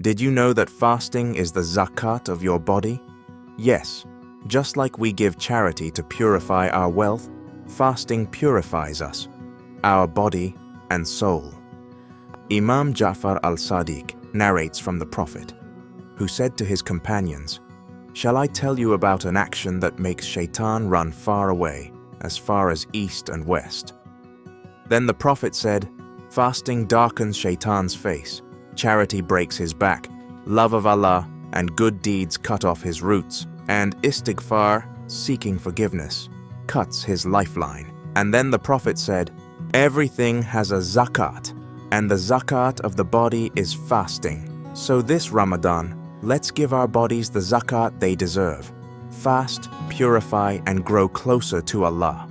Did you know that fasting is the zakat of your body? Yes, just like we give charity to purify our wealth, fasting purifies us, our body and soul. Imam Jafar Al-Ssdiq narrates from the Prophet, who said to his companions, "Shall I tell you about an action that makes shaitan run far away, as far as east and west?" Then the Prophet said, "Fasting darkens shaitan's face, charity breaks his back, love of Allah and good deeds cut off his roots, and istighfar, seeking forgiveness, cuts his lifeline." And then the Prophet said, "Everything has a zakat, and the zakat of the body is fasting. So this Ramadan, let's give our bodies the zakat they deserve. Fast, purify, and grow closer to Allah."